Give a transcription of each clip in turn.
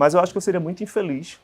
Mas eu acho que eu seria muito infeliz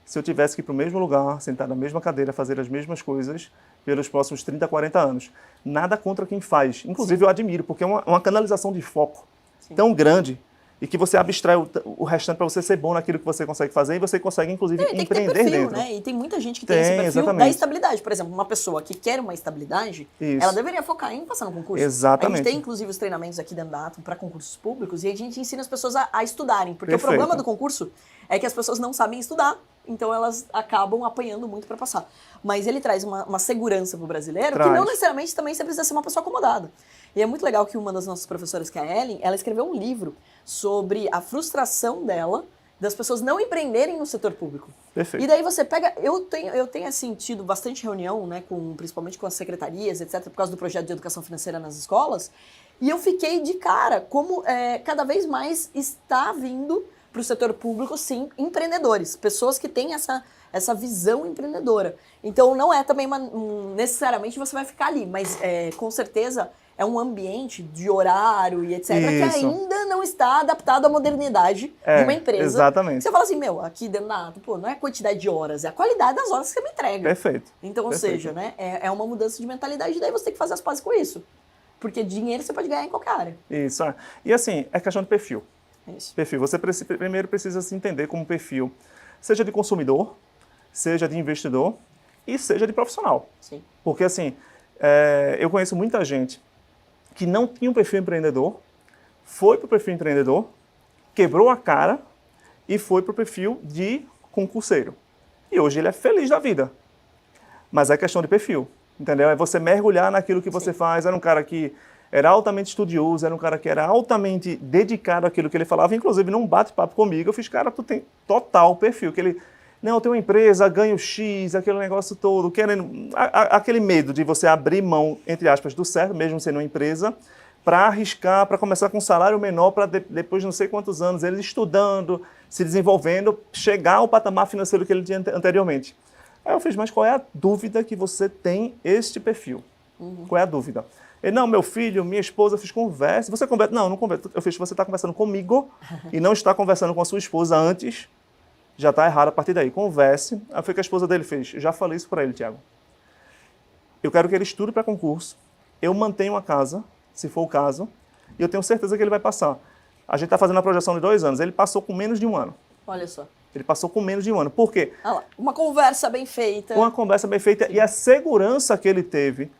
se eu tivesse que ir para o mesmo lugar, sentar na mesma cadeira, fazer as mesmas coisas pelos próximos 30, 40 anos. Nada contra quem faz. Inclusive, eu admiro, porque é uma canalização de foco tão grande e que você abstrai o restante para você ser bom naquilo que você consegue fazer e você consegue, inclusive, Tem que ter empreender perfil, dentro. né? E tem muita gente que tem esse perfil exatamente. da estabilidade. Por exemplo, uma pessoa que quer uma estabilidade, ela deveria focar em passar no concurso. Exatamente. A gente tem, inclusive, os treinamentos aqui dentro da Atom para concursos públicos e a gente ensina as pessoas a estudarem. Porque o problema do concurso é que as pessoas não sabem estudar, então elas acabam apanhando muito para passar. Mas ele traz uma segurança para o brasileiro que não necessariamente também você precisa ser uma pessoa acomodada. E é muito legal que uma das nossas professoras, que é a Ellen, ela escreveu um livro sobre a frustração dela das pessoas não empreenderem no setor público. Perfeito. E daí você pega... Eu tenho assim, tido bastante reunião, né, principalmente com as secretarias, etc., por causa do projeto de educação financeira nas escolas, e eu fiquei de cara como cada vez mais está vindo para o setor público, sim, empreendedores, pessoas que têm essa visão empreendedora. Então, não é também necessariamente você vai ficar ali, mas com certeza é um ambiente de horário e etc. que ainda não está adaptado à modernidade de uma empresa. Exatamente. Você fala assim, aqui dentro da Atom, não é a quantidade de horas, é a qualidade das horas que você me entrega. Perfeito. Então, ou seja, né, é uma mudança de mentalidade e daí você tem que fazer as pazes com isso. Porque dinheiro você pode ganhar em qualquer área. Isso. E assim, é questão de perfil. Isso. Perfil. Você primeiro precisa se entender como perfil, seja de consumidor, seja de investidor e seja de profissional. Sim. Porque assim, eu conheço muita gente que não tinha um perfil empreendedor, foi para o perfil empreendedor, quebrou a cara e foi para o perfil de concurseiro. E hoje ele é feliz da vida. Mas é questão de perfil, entendeu? É você mergulhar naquilo que você faz. Era um cara que era altamente estudioso, era um cara que era altamente dedicado àquilo que ele falava. Inclusive, num bate-papo comigo, eu fiz, cara, tu tem total perfil. Que ele, não, eu tenho uma empresa, ganho X, aquele negócio todo, querendo... Aquele medo de você abrir mão, entre aspas, do certo, mesmo sendo uma empresa, para arriscar, para começar com um salário menor, para depois de não sei quantos anos, ele estudando, se desenvolvendo, chegar ao patamar financeiro que ele tinha anteriormente. Aí eu fiz, mas qual é a dúvida que você tem este perfil? Qual é a dúvida? Ele, não, meu filho, minha esposa, eu fiz conversa. Você conversa? Não, não conversa. Eu fiz, você está conversando comigo e não está conversando com a sua esposa antes, já está errado a partir daí. Converse. Aí foi o que a esposa dele fez. Eu já falei isso para ele, Tiago. Eu quero que ele estude para concurso, eu mantenho a casa, se for o caso, e eu tenho certeza que ele vai passar. A gente está fazendo a projeção de 2 anos, ele passou com menos de 1 ano. Olha só. Ele passou com menos de 1 ano. Por quê? Uma conversa bem feita. Uma conversa bem feita. Sim. E a segurança que ele teve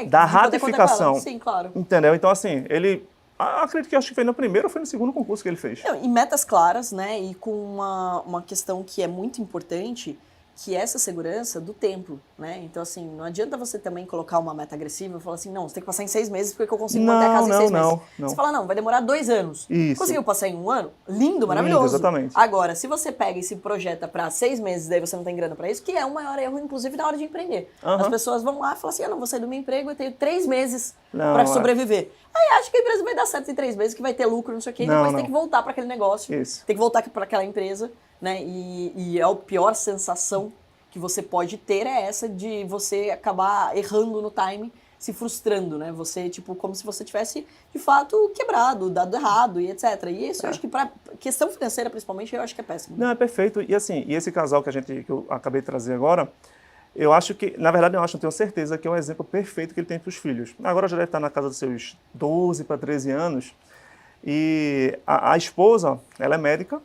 da ratificação. Sim, claro. Entendeu? Então, assim, ele... Acredito que acho que foi no primeiro ou foi no segundo concurso que ele fez. E metas claras, né? E com uma questão que é muito importante, que é essa segurança do tempo, né? Então, assim, não adianta você também colocar uma meta agressiva e falar assim, não, você tem que passar em 6 meses porque eu consigo manter a casa em 6 meses. Não. Você fala, não, vai demorar 2 anos. Isso. Conseguiu passar em 1 ano? Lindo, maravilhoso. Lindo, exatamente. Agora, se você pega e se projeta para 6 meses, daí você não tem grana para isso, que é o maior erro, inclusive, na hora de empreender. As pessoas vão lá e falam assim, eu não vou sair do meu emprego, eu tenho 3 meses para sobreviver. Aí acho que a empresa vai dar certo em 3 meses, que vai ter lucro, não sei o quê, e depois tem que voltar para aquele negócio. Isso. Tem que voltar para aquela empresa, né? E a pior sensação que você pode ter é essa de você acabar errando no time, se frustrando, né? Você, tipo, como se você tivesse, de fato, quebrado, dado errado e etc. E isso eu acho que para questão financeira, principalmente, eu acho que é péssimo. Não, é perfeito. E assim, esse casal que eu acabei de trazer agora, eu acho que, na verdade, eu tenho certeza que é um exemplo perfeito que ele tem para os filhos. Agora já deve estar na casa dos seus 12 para 13 anos. E a esposa, ela é médica,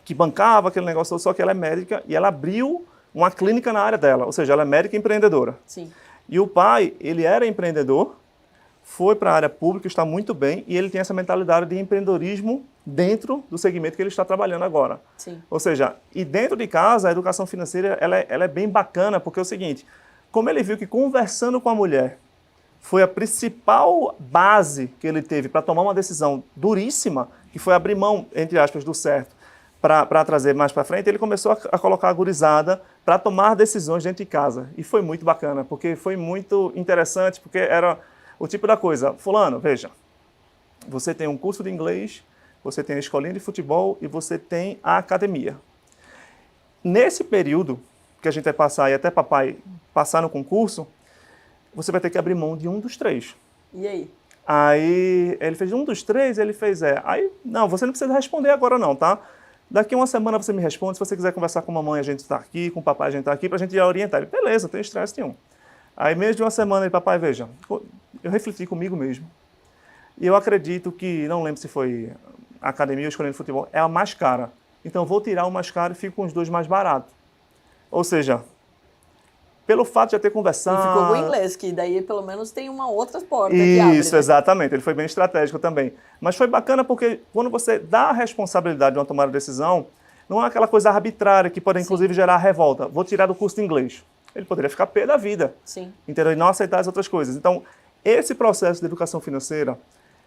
que bancava aquele negócio, só que ela é médica e ela abriu uma clínica na área dela, ou seja, ela é médica empreendedora. Sim. E o pai, ele era empreendedor, foi para a área pública, está muito bem, e ele tem essa mentalidade de empreendedorismo dentro do segmento que ele está trabalhando agora. Sim. Ou seja, e dentro de casa, a educação financeira ela é bem bacana, porque é o seguinte, como ele viu que conversando com a mulher foi a principal base que ele teve para tomar uma decisão duríssima, que foi abrir mão, entre aspas, do certo, para trazer mais para frente, ele começou a colocar a gurizada para tomar decisões dentro de casa. E foi muito bacana, porque foi muito interessante, porque era o tipo da coisa, fulano, veja, você tem um curso de inglês, você tem a escolinha de futebol e você tem a academia. Nesse período que a gente vai passar, e até papai passar no concurso, você vai ter que abrir mão de um dos 3. E aí? Aí ele fez um dos 3, ele fez Aí, não, você não precisa responder agora não, tá? Daqui a uma semana você me responde, se você quiser conversar com a mamãe, a gente está aqui, com o papai, a gente está aqui, para a gente ir orientar. Ele, beleza, não tem estresse nenhum. Aí, menos de uma semana, ele, papai, veja, eu refleti comigo mesmo. E eu acredito que, não lembro se foi a academia ou escolhendo futebol, é a mais cara. Então, eu vou tirar o mais caro e fico com os dois mais baratos. Ou seja, pelo fato de já ter conversado... E ficou com o inglês, que daí pelo menos tem uma outra porta que abre. Isso, Né? exatamente. Ele foi bem estratégico também. Mas foi bacana porque quando você dá a responsabilidade de uma tomada de decisão, não é aquela coisa arbitrária que pode, inclusive, gerar revolta. Vou tirar do curso de inglês. Ele poderia ficar pé da vida. Sim. Entendeu? E não aceitar as outras coisas. Então, esse processo de educação financeira,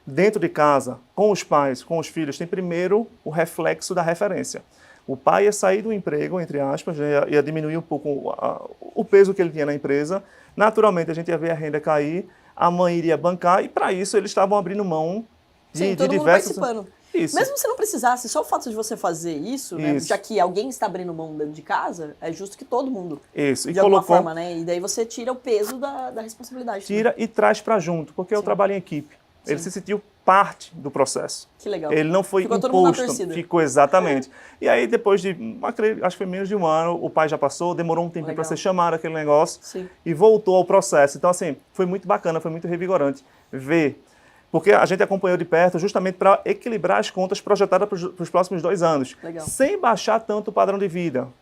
dentro de casa, com os pais, com os filhos, tem primeiro o reflexo da referência. O pai ia sair do emprego, entre aspas, ia diminuir um pouco o peso que ele tinha na empresa. Naturalmente, a gente ia ver a renda cair, a mãe iria bancar, e para isso eles estavam abrindo mão Sim, todo de mundo diversas... participando. Isso. Mesmo se não precisasse, só o fato de você fazer isso, né, Isso. já que alguém está abrindo mão dentro de casa, é justo que todo mundo, Isso. E de alguma colocou, forma, né? E daí você tira o peso da responsabilidade. tira e traz para junto, porque é o Sim. trabalho em equipe. Ele Sim. se sentiu parte do processo. Que legal. Ele não foi Ficou todo mundo na imposto, torcida. ficou exatamente. E aí, depois de, acho que foi menos de um ano, o pai já passou, demorou um tempo Legal. para ser chamado aquele negócio Sim. e voltou ao processo. Então, assim, foi muito bacana, foi muito revigorante ver. Porque a gente acompanhou de perto justamente para equilibrar as contas projetadas para os próximos 2 anos. Legal. Sem baixar tanto o padrão de vida.